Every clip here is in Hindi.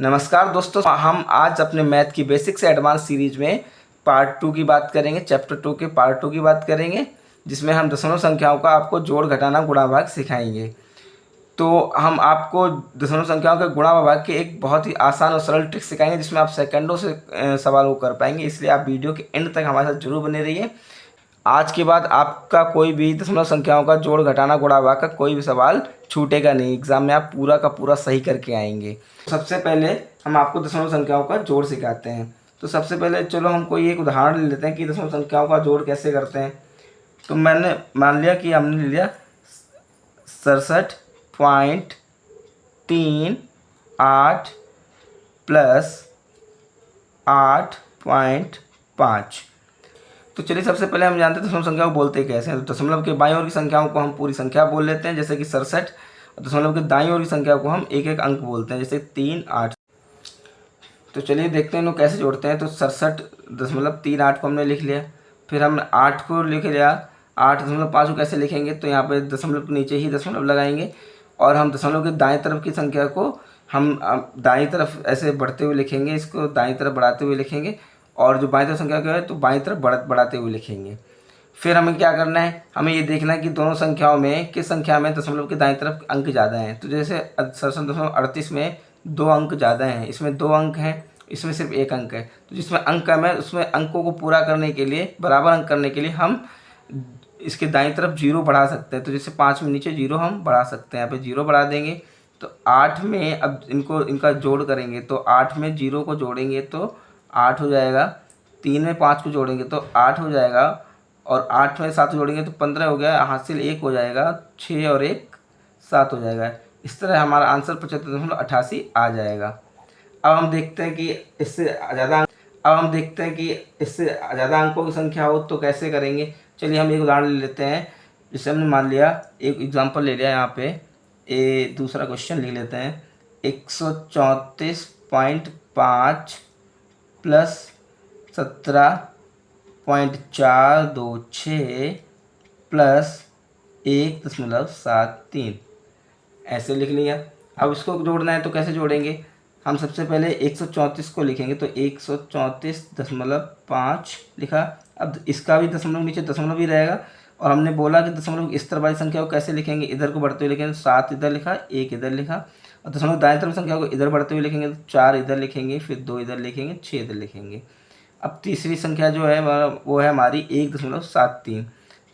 नमस्कार दोस्तों, हम आज अपने मैथ की बेसिक से एडवांस सीरीज में पार्ट 2 की बात करेंगे। चैप्टर 2 के पार्ट 2 की बात करेंगे, जिसमें हम दशमलव संख्याओं का आपको जोड़ घटाना गुणा भाग सिखाएंगे। तो हम आपको दशमलव संख्याओं के गुणा भाग के एक बहुत ही आसान और सरल ट्रिक सिखाएंगे, जिसमें आप सेकंडों से सवाल को कर पाएंगे। इसलिए आप वीडियो के एंड तक हमारे साथ जरूर बने रहिए। आज के बाद आपका कोई भी दशमलव संख्याओं का जोड़ घटाना गुणा भाग का कोई भी सवाल छूटेगा नहीं। एग्जाम में आप पूरा का पूरा सही करके आएंगे। सबसे पहले हम आपको दशमलव संख्याओं का जोड़ सिखाते हैं। तो सबसे पहले चलो हम कोई एक उदाहरण ले लेते हैं कि दशमलव संख्याओं का जोड़ कैसे करते हैं। तो मैंने मान लिया कि हमने ले लिया 67.38 प्लस 8.5। तो चलिए सबसे पहले हम जानते हैं दशमलव संख्या को बोलते कैसे हैं। तो दशमलव के बाईं ओर की संख्याओं को हम पूरी संख्या बोल लेते हैं, जैसे कि 67। और दशमलव के दाईं ओर की संख्या को हम एक एक अंक बोलते हैं, जैसे 3, 8। तो चलिए देखते हैं लोग कैसे जोड़ते हैं। तो 67.38 को हमने लिख लिया। फिर हमने 8 को लिख लिया। 8.5 को कैसे लिखेंगे, तो यहाँ पे दशमलव के नीचे ही दशमलव लगाएंगे। और हम दशमलव के दाएं तरफ की संख्या को हम दाईं तरफ ऐसे बढ़ते हुए लिखेंगे, इसको दाईं तरफ बढ़ाते हुए लिखेंगे। और जो बाईं तरफ संख्या क्या है तो बाईं तरफ बढ़ाते हुए लिखेंगे। फिर हमें क्या करना है, हमें ये देखना है कि दोनों संख्याओं में किस संख्या में दशमलव के दाईं तरफ अंक ज़्यादा हैं। तो जैसे 67.38 में 2 अंक ज़्यादा हैं, इसमें 2 अंक हैं, इसमें सिर्फ 1 अंक है। तो जिसमें अंक कम है उसमें अंकों को पूरा करने के लिए, बराबर अंक करने के लिए हम इसके दाईं तरफ 0 बढ़ा सकते हैं। तो जैसे 5 में नीचे 0 हम बढ़ा सकते हैं, यहाँ पे 0 बढ़ा देंगे। तो 8 में अब इनका जोड़ करेंगे, तो 8 में 0 को जोड़ेंगे तो 8 हो जाएगा। 3 में 5 को जोड़ेंगे तो 8 हो जाएगा। और 8 में 7 जोड़ेंगे तो 15 हो गया, हासिल 1 हो जाएगा। 6 और 1 7 हो जाएगा। इस तरह हमारा आंसर 75.88 आ जाएगा। अब हम देखते हैं कि इससे ज़्यादा अंकों की संख्या हो तो कैसे करेंगे। चलिए हम एक उदाहरण ले लेते हैं। जैसे हमने मान लिया, एक एग्जांपल ले लिया, यहाँ पे दूसरा क्वेश्चन लिख लेते हैं। 134.5 प्लस 17.426 प्लस 1.73 ऐसे लिख लिया। अब इसको जोड़ना है तो कैसे जोड़ेंगे। हम सबसे पहले 134 को लिखेंगे, तो 134.5 लिखा। अब इसका भी दशमलव नीचे दशमलव भी रहेगा। और हमने बोला कि दशमलव इस तरह वाली संख्या को कैसे लिखेंगे, इधर को बढ़ते हुए लिखेंगे। 7 इधर लिखा, 1 इधर लिखा। और दशमलव दाएं तरफ संख्या को इधर बढ़ते हुए लिखेंगे, तो 4 इधर लिखेंगे, फिर 2 इधर लिखेंगे, 6 इधर लिखेंगे। अब तीसरी संख्या जो है वो है हमारी 1.73।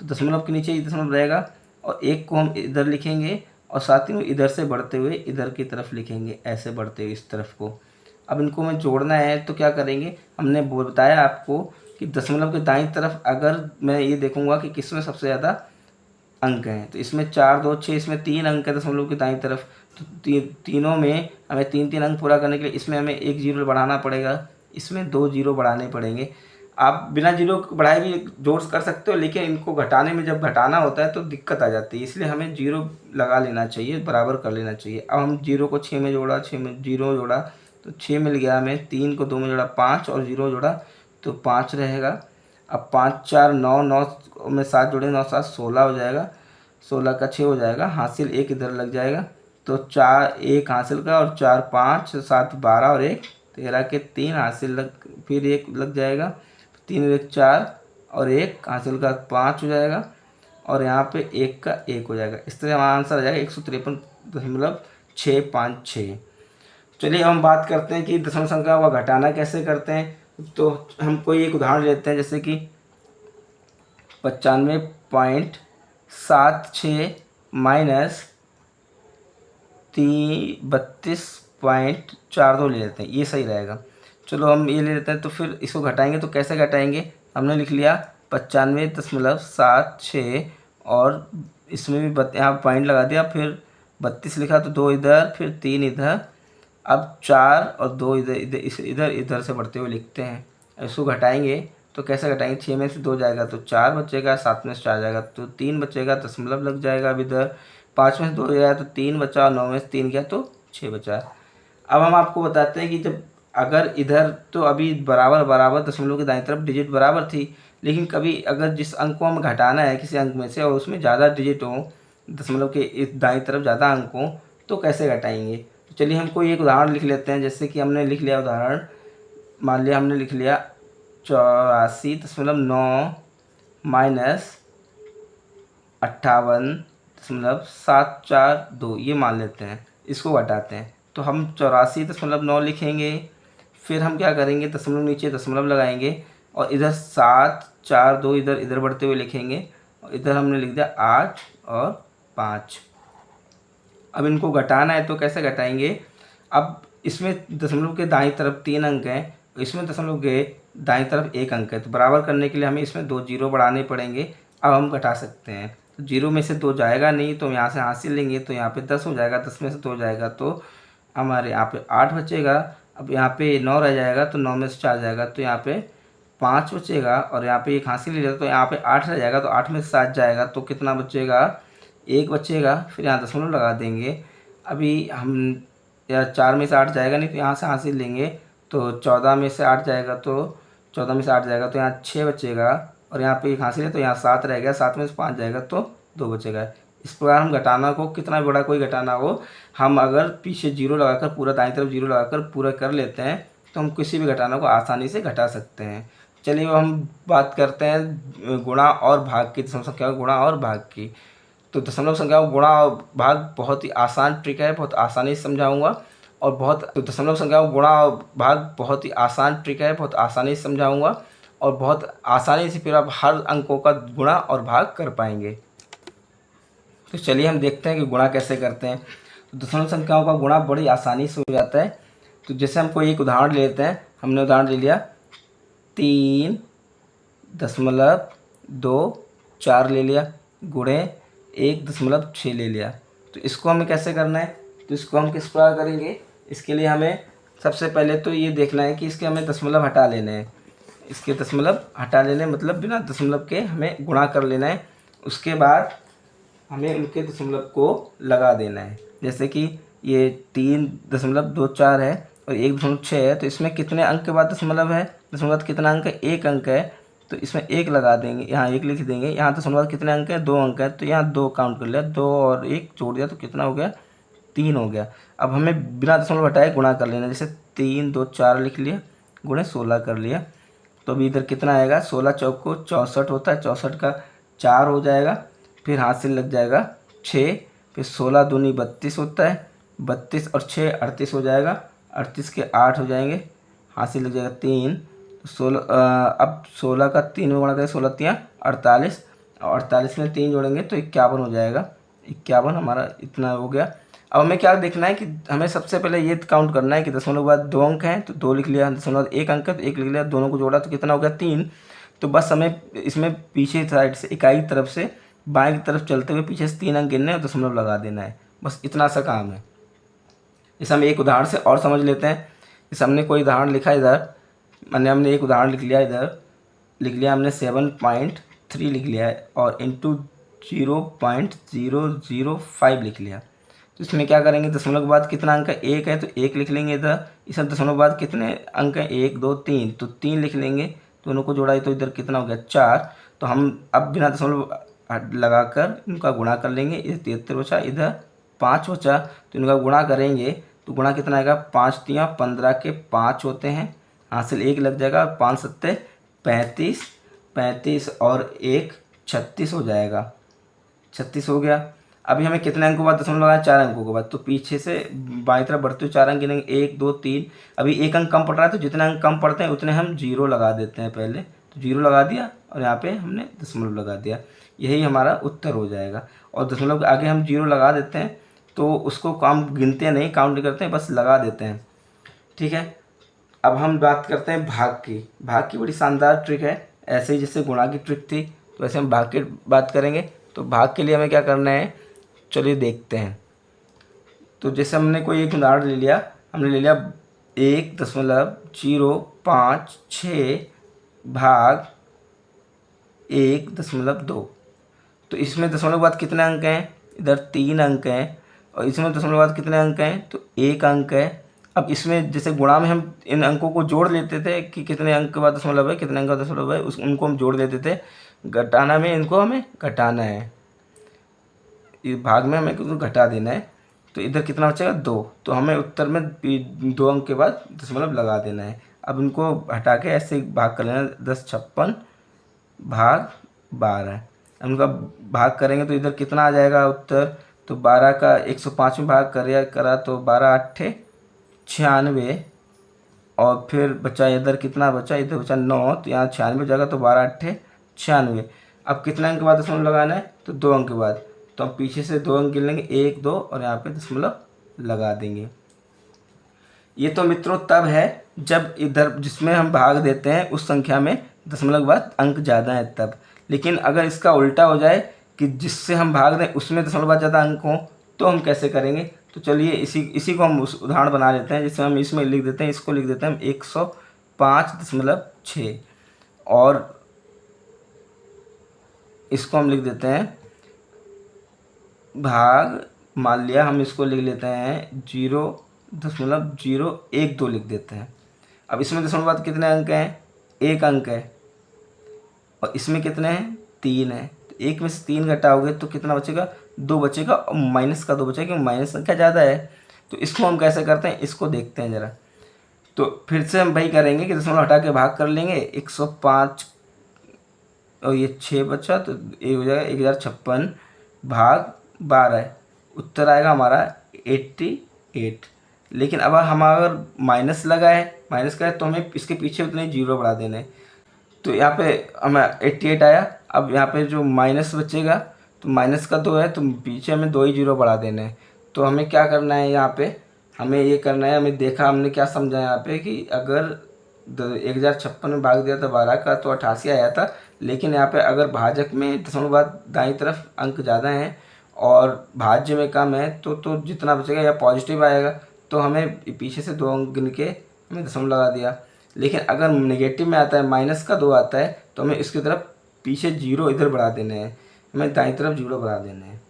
तो दशमलव के नीचे ही दशमलव रहेगा और 1 को हम इधर लिखेंगे और साथ ही इधर से बढ़ते हुए इधर की तरफ लिखेंगे, ऐसे बढ़ते हुए इस तरफ को। अब इनको हमें जोड़ना है तो क्या करेंगे, हमने बताया आपको कि दशमलव के दाईं तरफ अगर मैं ये देखूंगा कि किसमें सबसे ज़्यादा अंक हैं, तो इसमें 4, 2, 6, इसमें 3 अंक है दशमलव के दाईं तरफ। तो तीनों में हमें 3 अंक पूरा करने के लिए इसमें हमें 1 0 बढ़ाना पड़ेगा, इसमें 2 0 बढ़ाने पड़ेंगे। आप बिना 0 बढ़ाए भी जोड़ कर सकते हो, लेकिन इनको घटाने में जब घटाना होता है तो दिक्कत आ जाती है, इसलिए हमें 0 लगा लेना चाहिए, बराबर कर लेना चाहिए। अब हम 0 को 6 में जोड़ा, 6 में 0 जोड़ा तो 6 मिल गया हमें। 3 को 2 में जोड़ा 5 और 0 जोड़ा तो 5 रहेगा। अब 5 4 9, 9 में 7 जोड़े 9 7 16 हो जाएगा। 16 का 6 हो जाएगा, हासिल 1 इधर लग जाएगा। तो 4 1 हासिल का और 4 5 7 12 और 1 13 के 3 हासिल लग, फिर 1 लग जाएगा। 3 1 4 और 1 हासिल का 5 हो जाएगा। और यहाँ पे 1 का 1 हो जाएगा। इस तरह हमारा आंसर आ जाएगा 153.656। चलिए हम बात करते हैं कि दशमलव संख्या का घटाना कैसे करते हैं। तो हम कोई एक उदाहरण लेते हैं, जैसे कि 95.76 माइनस 32.42 ले लेते हैं, ये सही रहेगा। चलो हम ये ले लेते हैं। तो फिर इसको घटाएंगे तो कैसे घटाएंगे, हमने लिख लिया 95.76 और इसमें भी यहाँ पॉइंट लगा दिया, फिर 32 लिखा तो 2 इधर, फिर 3 इधर। अब 4 और 2 इधर इधर इधर से बढ़ते हुए लिखते हैं। इसको घटाएंगे तो कैसे घटाएंगे, 6 में से 2 जाएगा तो 4 बचेगा, 7 में से 4 जाएगा तो 3 बचेगा, दशमलव लग जाएगा। अब इधर 5 में से 2 जाएगा तो 3 बचा, 9 में से 3 गया तो 6 बचा। अब हम आपको बताते हैं कि जब अगर इधर तो अभी बराबर दशमलव की दाईं तरफ डिजिट बराबर थी, लेकिन कभी अगर जिस अंक को हमें घटाना है किसी अंक में से और उसमें ज़्यादा डिजिट हो, दशमलव के इस दाईं तरफ ज़्यादा अंक हो, तो कैसे घटाएंगे। तो चलिए हम कोई एक उदाहरण लिख लेते हैं। जैसे कि हमने लिख लिया उदाहरण, मान लिया हमने लिख लिया 84.9 माइनस 58.742, ये मान लेते हैं, इसको घटाते हैं। तो हम 84.9 लिखेंगे, फिर हम क्या करेंगे, दशमलव नीचे दशमलव लगाएंगे और इधर 742 इधर बढ़ते हुए लिखेंगे और इधर हमने लिख दिया 8 और 5। अब इनको घटाना है तो कैसे घटाएंगे, अब इसमें दशमलव के दाईं तरफ 3 अंक हैं, इसमें दशमलव के दाईं तरफ 1 अंक है, तो बराबर करने के लिए हमें इसमें 2 जीरो बढ़ाने पड़ेंगे। अब हम घटा सकते हैं, तो जीरो में से 2 जाएगा नहीं, तो हम यहाँ से हासिल लेंगे, तो यहाँ पे 10 हो जाएगा, 10 में से 2 जाएगा तो हमारे यहाँ पे 8 बचेगा। अब यहाँ पे 9 रह जाएगा, तो 9 में से 4 जाएगा, तो यहाँ पे 5 बचेगा और यहाँ पे एक हासिल ले जाएगा, तो यहाँ पे 8 रह जाएगा, तो 8 में से 7 जाएगा, तो कितना बचेगा, 1 बचेगा। फिर यहाँ दशमलव लगा देंगे। अभी हम या 4 में से 8 जाएगा नहीं, तो यहाँ से हासिल लेंगे, तो 14 में से 8 जाएगा, तो 14 में से 8 जाएगा, तो यहाँ 6 बचेगा और यहाँ पे एक हासिल है, तो यहाँ 7 रह गया, 7 में से 5 जाएगा तो 2 बचेगा। इस प्रकार हम घटाना को, कितना बड़ा कोई घटाना हो, हम अगर पीछे जीरो लगाकर पूरा दाईं तरफ जीरो लगाकर पूरा कर लेते हैं तो हम किसी भी घटाना को आसानी से घटा सकते हैं। चलिए अब हम बात करते हैं गुणा और भाग की, दशमलव संख्या गुणा और भाग की। तो दशमलव संख्या गुणा और भाग बहुत ही आसान ट्रिक है, बहुत आसानी से समझाऊंगा और दशमलव संख्या गुणा और भाग बहुत ही आसान ट्रिक है, बहुत आसानी से समझाऊंगा और बहुत आसानी से फिर आप हर अंकों का गुणा और भाग कर पाएंगे। तो चलिए हम देखते हैं कि गुणा कैसे करते हैं। तो दशमलव संख्याओं का गुणा बड़ी आसानी से हो जाता है। तो जैसे हम कोई एक उदाहरण ले लेते हैं, हमने उदाहरण ले लिया 3.24 ले लिया गुणे 1.6 ले लिया। तो इसको हमें कैसे करना है, तो इसको हम किस प्रकार करेंगे, इसके लिए हमें सबसे पहले तो ये देखना है कि इसके हमें दशमलव हटा लेने हैं, इसके दशमलव हटा लेने मतलब बिना दशमलव के हमें गुणा कर लेना है। उसके बाद हमें उनके दशमलव को लगा देना है। जैसे कि ये 3.24 है और 1.6 है, तो इसमें कितने अंक के बाद दशमलव है, दशमलव बाद कितना अंक है, 1 अंक है, तो इसमें 1 लगा देंगे, यहाँ 1 लिख देंगे। यहाँ दशमलव बाद कितने अंक है, 2 अंक है, तो यहाँ 2 काउंट कर लिया, 2 और 1 जोड़ दिया तो कितना हो गया, 3 हो गया। अब हमें बिना दशमलव हटाए गुणा कर लेना, जैसे 3×2=4 लिख लिया, गुणे 16 कर लिया। तो अभी इधर कितना आएगा, 16 चौको 64 होता है, 64 का 4 हो जाएगा, फिर हाथ से लग जाएगा 6, फिर 16 दूनी 32 होता है, 32 और 6 38 हो जाएगा, 38 के 8 हो जाएंगे, हाथ से लग जाएगा 3, तो 16 अब 16 का 3 में गुणा करें, 16×3 48 और 48 में 3 जोड़ेंगे तो 51 हो जाएगा, 51 हमारा इतना हो गया। अब हमें क्या देखना है कि हमें सबसे पहले ये काउंट करना है कि दशमलव के बाद 2 अंक हैं तो 2 लिख लिया, दशमलव 1 अंक है तो 1 लिख लिया, दोनों को जोड़ा तो कितना हो गया, 3। तो बस हमें इसमें पीछे साइड से इकाई तरफ से बाएं की तरफ चलते हुए पीछे से 3 अंक गिनने और दशमलव लगा देना है, बस इतना सा काम है। इसे हम एक उदाहरण से और समझ लेते हैं। इसे हमने कोई उदाहरण लिखा इधर, हमने एक उदाहरण लिख लिया, इधर लिख लिया हमने 7.3 लिख लिया है और इंटू 0.005 लिख लिया। तो इसमें क्या करेंगे, दशमलव के बाद कितना अंक है, 1 है तो 1 लिख लेंगे इधर, इसमें दशमलव के बाद कितने अंक हैं, 1 2 3, तो 3 लिख लेंगे, दोनों को जोड़ा तो इधर कितना हो गया, 4। तो हम अब बिना दशमलव लगाकर इनका गुणा कर लेंगे, इधर 73 बचा, इधर 5 बचा, तो इनका गुणा करेंगे तो गुणा कितना आएगा, 5×3 15 के 5 होते हैं, हासिल 1 लग जाएगा, 5×7 35, 35 और 1 36 हो जाएगा, 36 हो गया। अभी हमें कितने अंकों के बाद दशमलव लगाना है, 4 अंकों के बाद, तो पीछे से बाईं तरफ बढ़ते हुए 4 अंक गिनेंगे, 1 2 3। अभी 1 अंक कम पड़ रहा है तो जितने अंक कम पड़ते हैं उतने हम 0 लगा देते हैं पहले, तो 0 लगा दिया और यहाँ पे हमने दशमलव लगा दिया, यही हमारा उत्तर हो जाएगा। और दशमलव के आगे हम 0 लगा देते हैं तो उसको हम गिनते नहीं, काउंट नहीं करते हैं, बस लगा देते हैं, ठीक है। अब हम बात करते हैं भाग की। भाग की बड़ी शानदार ट्रिक है, ऐसे ही जैसे गुणा की ट्रिक थी तो ऐसे हम भाग की बात करेंगे। तो भाग के लिए हमें क्या करना है, चलिए देखते हैं। तो जैसे हमने कोई एक उदाहरण ले लिया, हमने ले लिया 1.056 भाग 1.2। तो इसमें दशमलव के बाद कितने अंक हैं, इधर 3 अंक हैं और इसमें दशमलव के बाद कितने अंक हैं, तो 1 अंक है। अब इसमें जैसे गुणा में हम इन अंकों को जोड़ लेते थे कि कितने अंक के बाद दशमलव है, कितने अंक का दशमलव है, उनको हम जोड़ लेते थे। घटाना में इनको हमें घटाना है, इस भाग में हमें कुछ घटा देना है। तो इधर कितना बचेगा 2। तो हमें उत्तर में 2 अंक के बाद दशमलव लगा देना है। अब इनको हटा के ऐसे भाग कर लेना, 1056 भाग 12। उनका भाग करेंगे तो इधर कितना आ जाएगा उत्तर, तो 12 का 105 में भाग करा तो 12 8 96, और फिर बचा इधर कितना बचा, इधर बचा 9, तो यहाँ 96 जाएगा, तो 12 8 96। अब कितने अंक के बाद दशमलव लगाना है, तो 2 अंक के बाद। तो हम पीछे से 2 अंक गिन लेंगे, 1 2, और यहाँ पे दशमलव लगा देंगे। ये तो मित्रों तब है जब इधर जिसमें हम भाग देते हैं उस संख्या में दशमलव के बाद अंक ज़्यादा है तब। लेकिन अगर इसका उल्टा हो जाए कि जिससे हम भाग दें उसमें दशमलव के बाद ज़्यादा अंक हों, तो हम कैसे करेंगे। तो चलिए इसी को हम उस उदाहरण बना लेते हैं, जिसमें हम इसमें लिख देते हैं, इसको लिख देते हैं हम 105.6, और इसको हम लिख देते हैं भाग, मान लिया हम इसको लिख लेते हैं 0.012 लिख देते हैं। अब इसमें दशमलव बाद कितने अंक हैं, 1 अंक है, और इसमें कितने हैं 3 है। तो 1 में से 3 घटाओगे तो कितना बचेगा, 2 बचेगा, और माइनस का 2 बचेगा क्योंकि माइनस संख्या ज़्यादा है। तो इसको हम कैसे करते हैं, इसको देखते हैं ज़रा। तो फिर से हम वही करेंगे कि दशमलव हटा के भाग कर लेंगे, 105 और ये 6 बचा, तो ये हो जाएगा 1056 भाग 12, उत्तर आएगा हमारा 88। लेकिन अब हम अगर माइनस लगा है, माइनस का है, तो हमें इसके पीछे उतने 0 बढ़ा देने हैं। तो यहाँ पे हमें 88 आया। अब यहाँ पे जो माइनस बचेगा, तो माइनस का 2 है, तो पीछे हमें 2 ही 0 बढ़ा देने हैं। तो हमें क्या करना है, यहाँ पे हमें ये करना है, हमने क्या समझा यहाँ पे कि अगर 1056 में भाग दिया था 12 का, तो 88 आया था। लेकिन यहाँ पे अगर भाजक में दशमलव बाद दाईं तरफ अंक ज़्यादा हैं और भाज्य में कम है, तो जितना बचेगा या पॉजिटिव आएगा। तो हमें पीछे से 2 अंक गिन के हमें दशमलव लगा दिया। लेकिन अगर नेगेटिव में आता है, माइनस का 2 आता है, तो हमें इसकी तरफ पीछे 0 इधर बढ़ा देने हैं, हमें दाईं तरफ 0 बढ़ा देने हैं।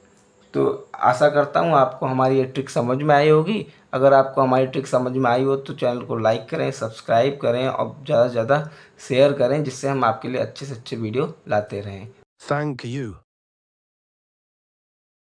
तो आशा करता हूँ आपको हमारी ये ट्रिक समझ में आई होगी। अगर आपको हमारी ट्रिक समझ में आई हो तो चैनल को लाइक करें, सब्सक्राइब करें, और ज़्यादा से ज़्यादा शेयर करें, जिससे हम आपके लिए अच्छे से अच्छे वीडियो लाते रहें। Thank you.